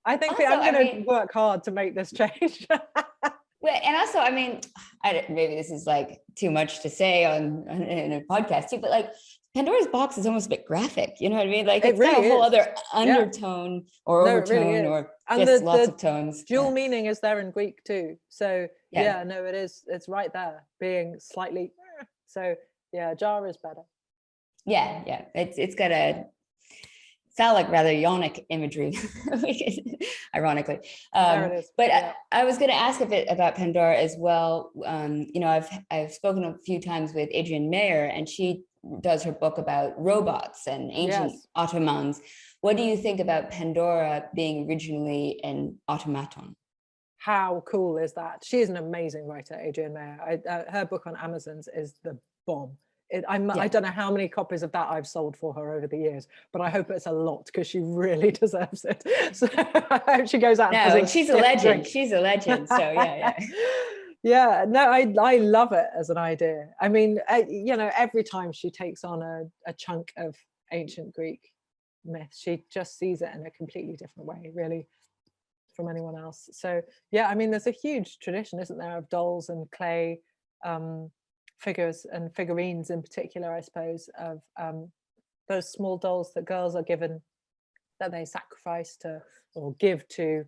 I think also, I'm going to work hard to make this change. Well, and also, maybe this is like too much to say in a podcast too, but like Pandora's box is almost a bit graphic, you know what I mean? Like it's really got a whole other undertone or overtone really or and just lots of tones. Dual meaning is there in Greek too. So yeah, no, it is. It's right there, being slightly. So yeah, jar is better. Yeah. It's got a phallic, rather yonic imagery, ironically. There it is. But I was going to ask a bit about Pandora as well. I've spoken a few times with Adrienne Mayer, and she does her book about robots and ancient automatons. What do you think about Pandora being originally an automaton? How cool is that? She is an amazing writer, Adrienne Mayer. Her book on Amazons is the bomb. I don't know how many copies of that I've sold for her over the years, but I hope it's a lot because she really deserves it. So I hope she goes out. No, she's a legend. Drink. She's a legend. So yeah. Yeah, no, I love it as an idea. I mean, every time she takes on a chunk of ancient Greek myth, she just sees it in a completely different way, really, from anyone else. So yeah, I mean, there's a huge tradition, isn't there, of dolls and clay figures and figurines in particular, I suppose, of those small dolls that girls are given, that they sacrifice to or give to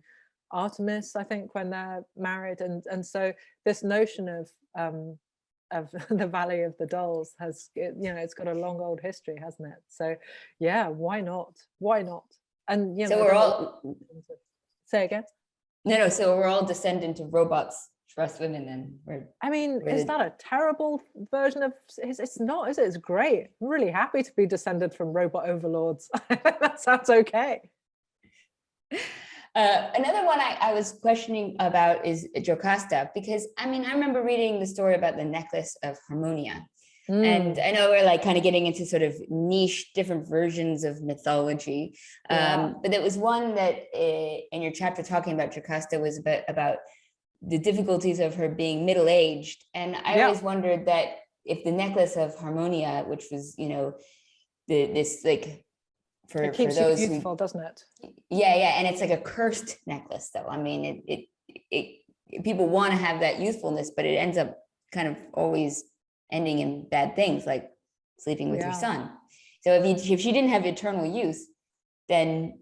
Artemis, I think, when they're married, and so this notion of the Valley of the Dolls has, it's got a long old history, hasn't it? So yeah, why not? And so we're all say again. No, so we're all descendant of robots for us women then. Is that a terrible version of it's not, is it? It's great. I'm really happy to be descended from robot overlords. That sounds okay. Another one I was questioning about is Jocasta, because I remember reading the story about the necklace of Harmonia. And I know we're like kind of getting into sort of niche different versions of mythology, but there was one that in your chapter talking about Jocasta was about the difficulties of her being middle-aged. And I always wondered that if the necklace of Harmonia, which was, this like, it keeps for those you youthful, doesn't it? Yeah, and it's like a cursed necklace, though. I mean, it people want to have that youthfulness, but it ends up kind of always ending in bad things, like sleeping with your son. So if she didn't have eternal youth, then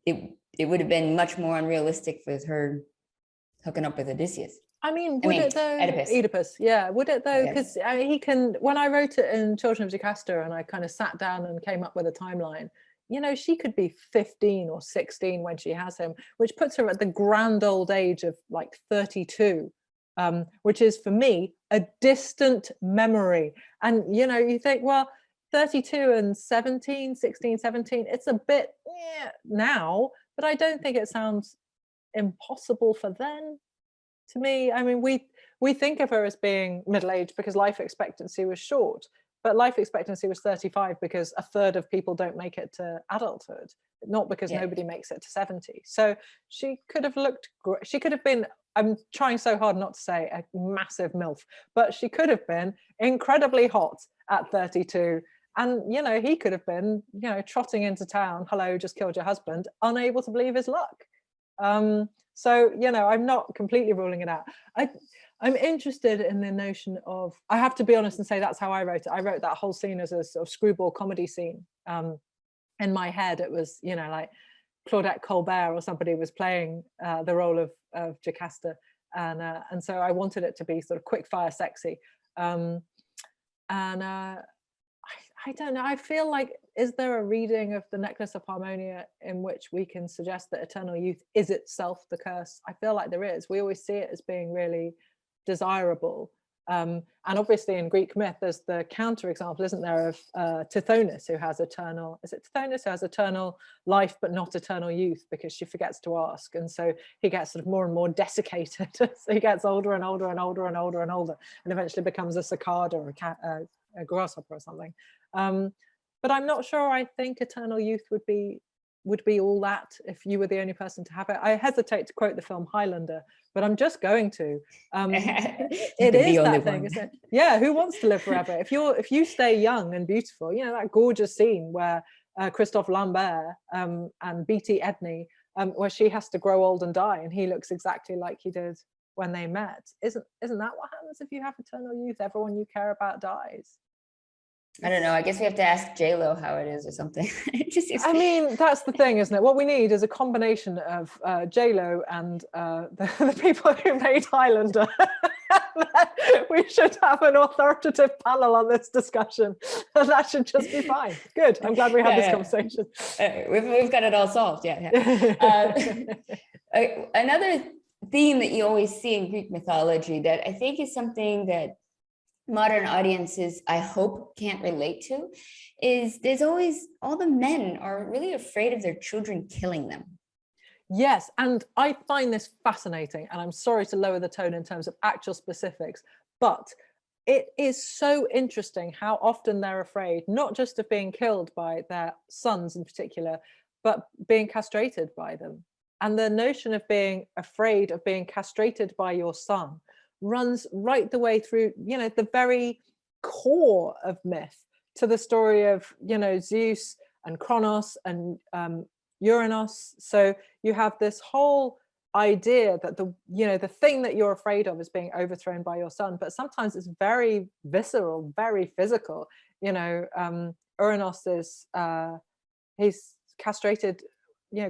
it would have been much more unrealistic with her hooking up with Odysseus. Would it though? Oedipus. Yeah, would it though? Because he can. When I wrote it in Children of Jocasta, and I kind of sat down and came up with a timeline. She could be 15 or 16 when she has him, which puts her at the grand old age of like 32, which is for me a distant memory. And you think, well, 32 and 16, 17, it's a bit now, but I don't think it sounds impossible for then. To me, we think of her as being middle-aged because life expectancy was short, but life expectancy was 35 because a third of people don't make it to adulthood, not because nobody makes it to 70. So she could have looked great. She could have been, I'm trying so hard not to say a massive MILF, but she could have been incredibly hot at 32. And, he could have been, trotting into town, hello, just killed your husband, unable to believe his luck. So, I'm not completely ruling it out. I'm interested in the notion of, I have to be honest and say that's how I wrote it. I wrote that whole scene as a sort of screwball comedy scene. In my head, it was, like Claudette Colbert or somebody was playing the role of Jocasta. And so I wanted it to be sort of quick fire sexy. I don't know. I feel like, is there a reading of the Necklace of Harmonia in which we can suggest that eternal youth is itself the curse? I feel like there is. We always see it as being really desirable. And obviously in Greek myth, there's the counterexample, isn't there, of Tithonus, who has eternal, is it Tithonus who has eternal life, but not eternal youth because she forgets to ask. And so he gets sort of more and more desiccated. So he gets older and older and older and older and older, and eventually becomes a cicada or a grasshopper or something. But I'm not sure I think eternal youth would be all that if you were the only person to have it. I hesitate to quote the film Highlander, but I'm just going to. It is that thing, isn't it? Yeah, who wants to live forever? If you stay young and beautiful, that gorgeous scene where Christophe Lambert and B.T. Edney, where she has to grow old and die, and he looks exactly like he did when they met. Isn't that what happens if you have eternal youth? Everyone you care about dies. I don't know. I guess we have to ask J-Lo how it is or something. That's the thing, isn't it? What we need is a combination of J-Lo and the people who made Highlander. We should have an authoritative panel on this discussion, and that should just be fine. Good. I'm glad we had this conversation. We've got it all solved. Yeah. Another theme that you always see in Greek mythology that I think is something that modern audiences, I hope, can't relate to, is there's always, all the men are really afraid of their children killing them. Yes, and I find this fascinating, and I'm sorry to lower the tone in terms of actual specifics, but it is so interesting how often they're afraid, not just of being killed by their sons in particular, but being castrated by them. And the notion of being afraid of being castrated by your son runs right the way through, the very core of myth, to the story of, Zeus and Kronos and Uranus. So you have this whole idea that the thing that you're afraid of is being overthrown by your son, but sometimes it's very visceral, very physical. Uranus is he's castrated,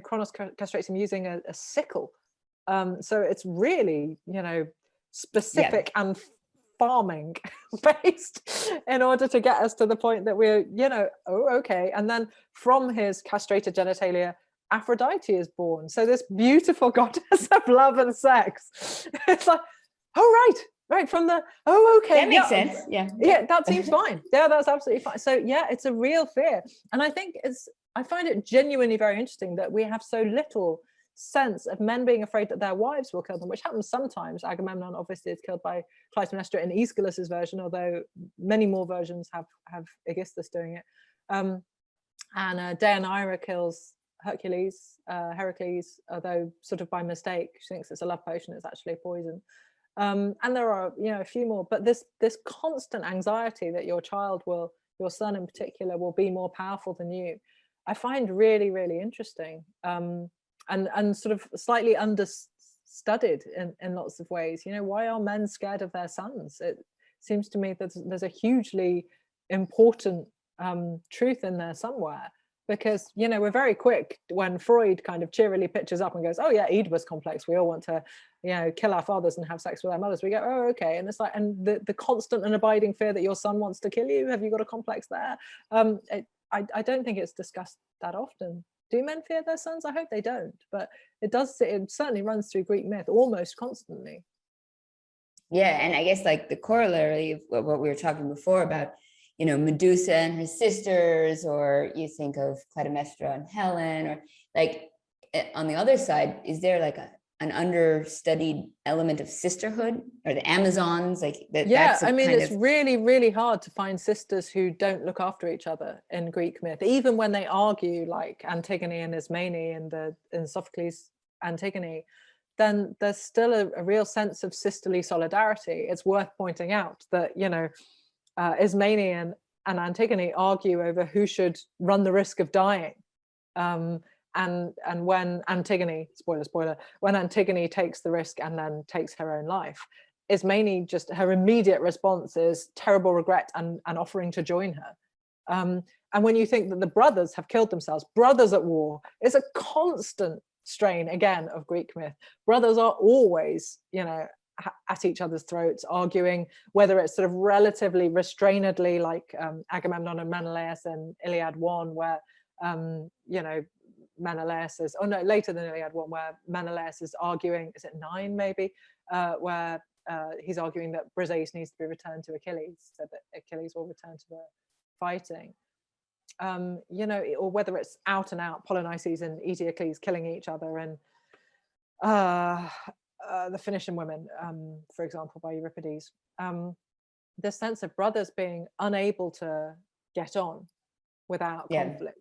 Kronos castrates him using a sickle. So it's really, specific and farming based in order to get us to the point that we're, okay. And then from his castrated genitalia, Aphrodite is born. So this beautiful goddess of love and sex. It's like, right, from the, okay. That makes sense. Yeah, that seems fine. Yeah, that's absolutely fine. So yeah, it's a real fear. And I find it genuinely very interesting that we have so little sense of men being afraid that their wives will kill them, which happens sometimes. Agamemnon obviously is killed by Clytemnestra in Aeschylus's version, although many more versions have Aegisthus doing it. And Deianira kills Heracles, although sort of by mistake. She thinks it's a love potion, it's actually poison. And there are a few more, but this constant anxiety that your son in particular will be more powerful than you, I find really, really interesting. And sort of slightly studied in lots of ways. You know, why are men scared of their sons? It seems to me that there's a hugely important truth in there somewhere, because, you know, we're very quick when Freud kind of cheerily pitches up and goes, oh yeah, Oedipus complex, we all want to, you know, kill our fathers and have sex with our mothers. We go, oh, okay. And it's like, and the constant and abiding fear that your son wants to kill you, have you got a complex there? I don't think it's discussed that often. Do men fear their sons? I hope they don't, but it certainly runs through Greek myth almost constantly. Yeah, and I guess like the corollary of what we were talking before about, you know, Medusa and her sisters, or you think of Clytemnestra and Helen, or like on the other side, is there like an understudied element of sisterhood, or the Amazons, like that? Yeah, I mean, it's really, really hard to find sisters who don't look after each other in Greek myth, even when they argue, like Antigone and Ismene in Sophocles' Antigone. Then there's still a real sense of sisterly solidarity. It's worth pointing out that, you know, Ismene and Antigone argue over who should run the risk of dying. And when Antigone, spoiler, when Antigone takes the risk and then takes her own life, Ismene, just her immediate response is terrible regret and offering to join her. And when you think that the brothers have killed themselves, brothers at war is a constant strain, again, of Greek myth. Brothers are always, you know, at each other's throats, arguing, whether it's sort of relatively restrainedly, like Agamemnon and Menelaus in Iliad 1, where, you know, Menelaus is, oh no, later than Iliad 1, where Menelaus is arguing, is it 9 maybe, where he's arguing that Briseis needs to be returned to Achilles, so that Achilles will return to the fighting. You know, or whether it's out and out Polynices and Eteocles killing each other, and the Phoenician women, for example, by Euripides. This sense of brothers being unable to get on without conflict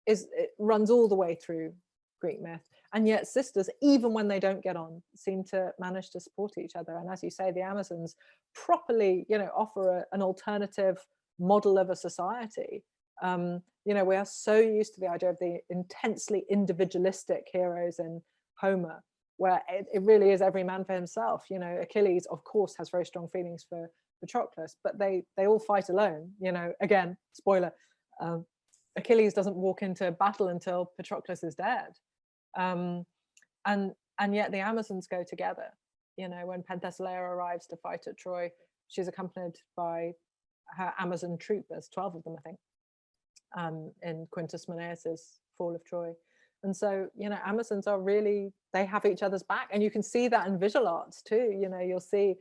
it runs all the way through Greek myth. And yet sisters, even when they don't get on, seem to manage to support each other. And as you say, the Amazons properly, you know, offer an alternative model of a society. You know, we are so used to the idea of the intensely individualistic heroes in Homer, where it really is every man for himself. You know, Achilles, of course, has very strong feelings for Patroclus, but they all fight alone. You know, again, spoiler, Achilles doesn't walk into battle until Patroclus is dead. And yet the Amazons go together. You know, when Penthesilea arrives to fight at Troy, she's accompanied by her Amazon troop. There's 12 of them, I think, in Quintus Mannaeus's Fall of Troy. And so, you know, Amazons are really, they have each other's back. And you can see that in visual arts too. You know, you'll see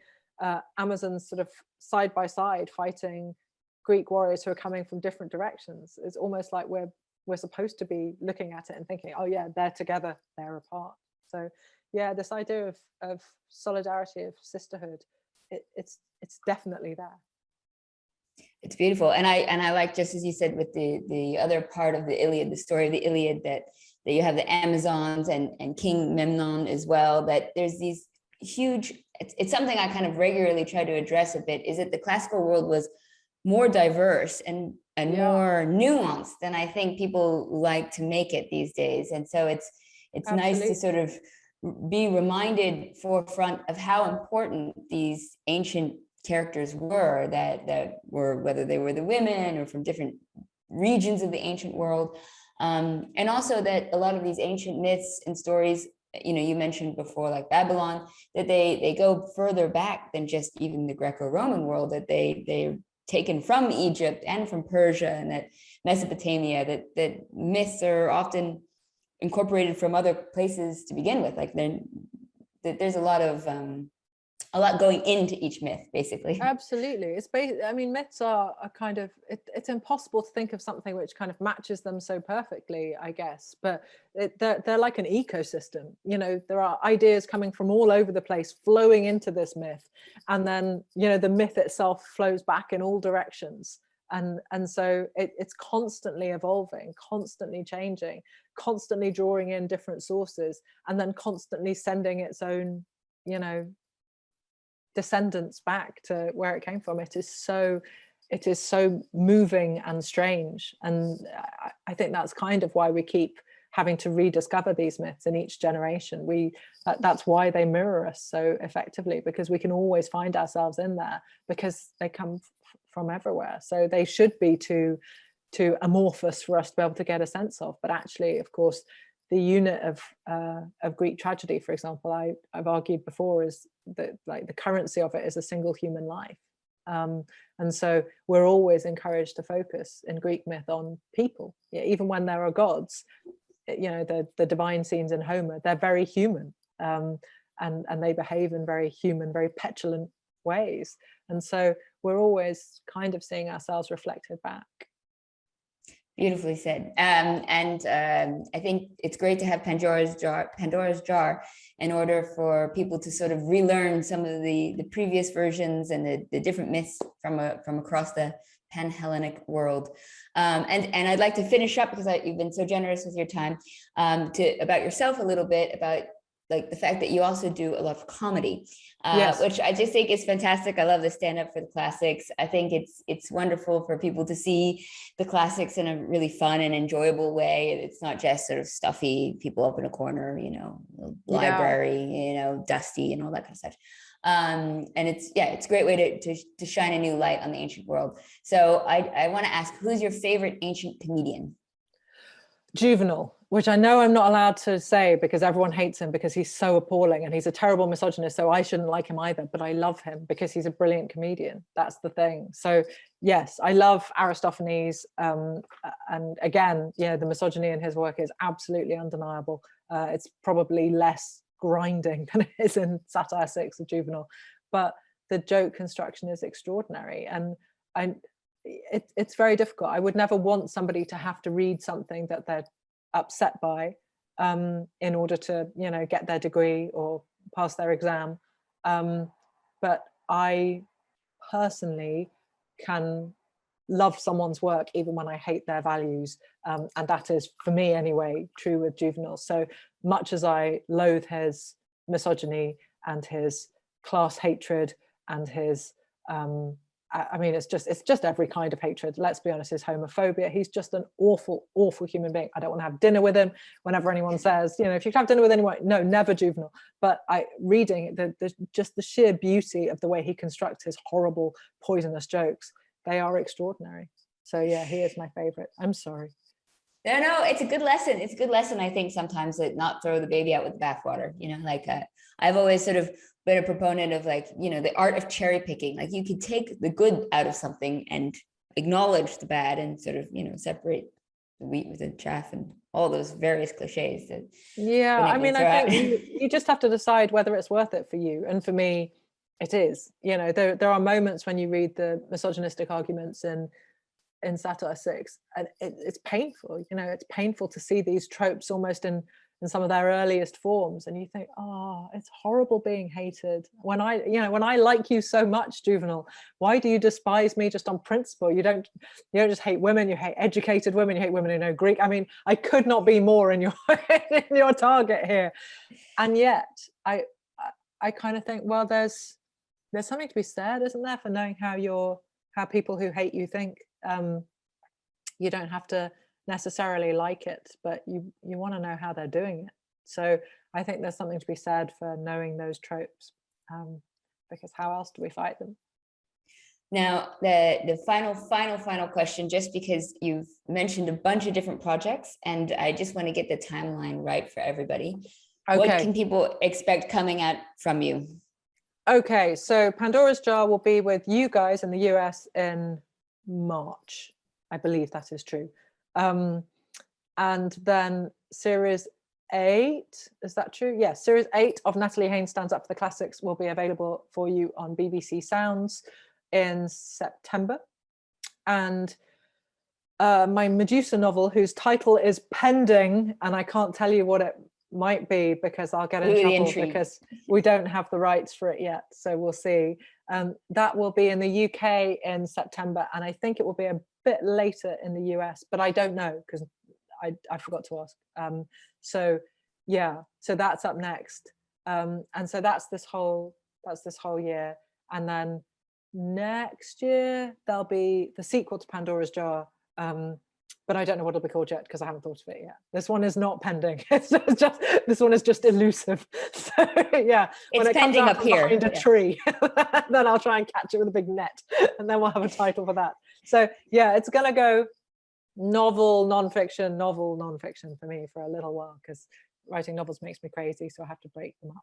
Amazons sort of side by side fighting Greek warriors who are coming from different directions. It's almost like we're supposed to be looking at it and thinking, oh yeah, they're together, they're apart. So yeah, this idea of solidarity, of sisterhood, it's definitely there. It's beautiful. And I like, just as you said, with the other part of the Iliad, the story of the Iliad, that you have the Amazons and King Memnon as well, that there's these huge, it's something I kind of regularly try to address a bit, is that the classical world was more diverse and more nuanced than I think people like to make it these days. And so it's Absolutely. Nice to sort of be reminded forefront of how important these ancient characters were, that were, whether they were the women or from different regions of the ancient world. And also that a lot of these ancient myths and stories, you know, you mentioned before, like Babylon, that they go further back than just even the Greco-Roman world, that they're taken from Egypt and from Persia and that Mesopotamia, that myths are often incorporated from other places to begin with. Like there's a lot going into each myth, basically. Absolutely. I mean, myths are a kind of, it's impossible to think of something which kind of matches them so perfectly, I guess, but they're like an ecosystem. You know, there are ideas coming from all over the place flowing into this myth, and then, you know, the myth itself flows back in all directions. And so it's constantly evolving, constantly changing, constantly drawing in different sources, and then constantly sending its own, you know, descendants back to where it came from. It is so moving and strange, and I think that's kind of why we keep having to rediscover these myths in each generation. That's why they mirror us so effectively, because we can always find ourselves in there, because they come from everywhere. So they should be too amorphous for us to be able to get a sense of. But actually, of course, the unit of Greek tragedy, for example, I've argued before, is that like the currency of it is a single human life. And so we're always encouraged to focus in Greek myth on people. Yeah, even when there are gods, the divine scenes in Homer, they're very human, and they behave in very human, very petulant ways. And so we're always kind of seeing ourselves reflected back. Beautifully said. I think it's great to have Pandora's Jar in order for people to sort of relearn some of the previous versions and the different myths from across the Pan-Hellenic world. And I'd like to finish up, because you've been so generous with your time, about yourself a little bit, about like the fact that you also do a lot of comedy, Yes. which I just think is fantastic. I love the stand up for the classics. I think it's wonderful for people to see the classics in a really fun and enjoyable way. It's not just sort of stuffy, people up in a corner, library, dusty and all that kind of stuff. And it's a great way to shine a new light on the ancient world. So I want to ask, who's your favorite ancient comedian? Juvenal, which I know I'm not allowed to say because everyone hates him because he's so appalling and he's a terrible misogynist, so I shouldn't like him either, but I love him because he's a brilliant comedian. That's the thing. So yes, I love Aristophanes, and again, the misogyny in his work is absolutely undeniable. It's probably less grinding than it is in Satire 6 of Juvenal, but the joke construction is extraordinary, and it's very difficult. I would never want somebody to have to read something that they're upset by in order to get their degree or pass their exam, but I personally can love someone's work even when I hate their values, and that is, for me anyway, true with Juvenal. So much as I loathe his misogyny and his class hatred and his it's just every kind of hatred. Let's be honest, his homophobia. He's just an awful, awful human being. I don't want to have dinner with him. Whenever anyone says, if you can have dinner with anyone, no, never Juvenal. But reading just the sheer beauty of the way he constructs his horrible, poisonous jokes, they are extraordinary. So yeah, he is my favorite. I'm sorry. No, it's a good lesson. It's a good lesson, I think, sometimes, to not throw the baby out with the bathwater. I've always sort of been a proponent of the art of cherry picking. Like, you could take the good out of something and acknowledge the bad and sort of, separate the wheat with the chaff and all those various cliches that. Yeah, I think you just have to decide whether it's worth it for you. And for me, it is. There are moments when you read the misogynistic arguments in Satire 6, and it's painful. It's painful to see these tropes almost in some of their earliest forms, and you think, oh, it's horrible being hated. When I like you so much, Juvenal, why do you despise me just on principle? You don't just hate women, you hate educated women, you hate women who know Greek. I mean, I could not be more in your in your target here. And yet I kind of think, well, there's something to be said, isn't there, for knowing how people who hate you think. You don't have to necessarily like it, but you want to know how they're doing it. So I think there's something to be said for knowing those tropes, because how else do we fight them? Now, the final question, just because you've mentioned a bunch of different projects, and I just want to get the timeline right for everybody. Okay. What can people expect coming out from you? Okay, so Pandora's Jar will be with you guys in the US in March. I believe that is true. And then series 8, is that true? Yes, series 8 of Natalie Haynes Stands Up for the Classics will be available for you on BBC Sounds in September. And my Medusa novel, whose title is pending, and I can't tell you what it might be because I'll get in trouble because we don't have the rights for it yet, so we'll see. That will be in the UK in September, and I think it will be a bit later in the US, but I don't know because I forgot to ask. So that's up next, and so that's this whole year. And then next year there'll be the sequel to Pandora's Jar, but I don't know what it'll be called yet because I haven't thought of it yet. This one is not pending. It's just this one is just elusive. So yeah, It's when it comes pending out up here. behind a tree, then I'll try and catch it with a big net, and then we'll have a title for that. So yeah, it's gonna go novel nonfiction for me for a little while, because writing novels makes me crazy, so I have to break them up.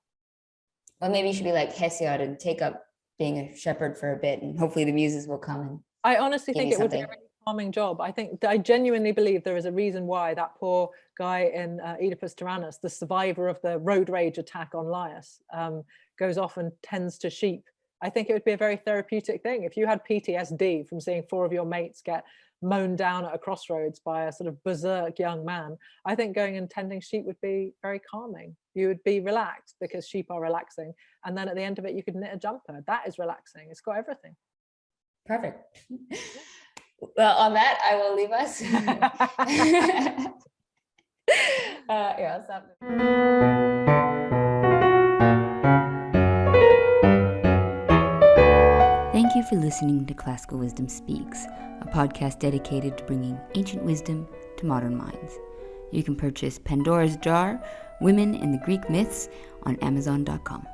Well, maybe you should be like Hesiod and take up being a shepherd for a bit, and hopefully the muses will come. And I honestly give think you it would be a something. really calming job. I genuinely believe there is a reason why that poor guy in Oedipus Tyrannus, the survivor of the road rage attack on Laius, goes off and tends to sheep. I think it would be a very therapeutic thing. If you had PTSD from seeing 4 of your mates get mown down at a crossroads by a sort of berserk young man, I think going and tending sheep would be very calming. You would be relaxed because sheep are relaxing. And then at the end of it, you could knit a jumper. That is relaxing. It's got everything. Perfect. Well, on that, I will leave us. Yeah, I'll stop. Thank you for listening to Classical Wisdom Speaks, a podcast dedicated to bringing ancient wisdom to modern minds. You can purchase Pandora's Jar, Women in the Greek Myths on Amazon.com.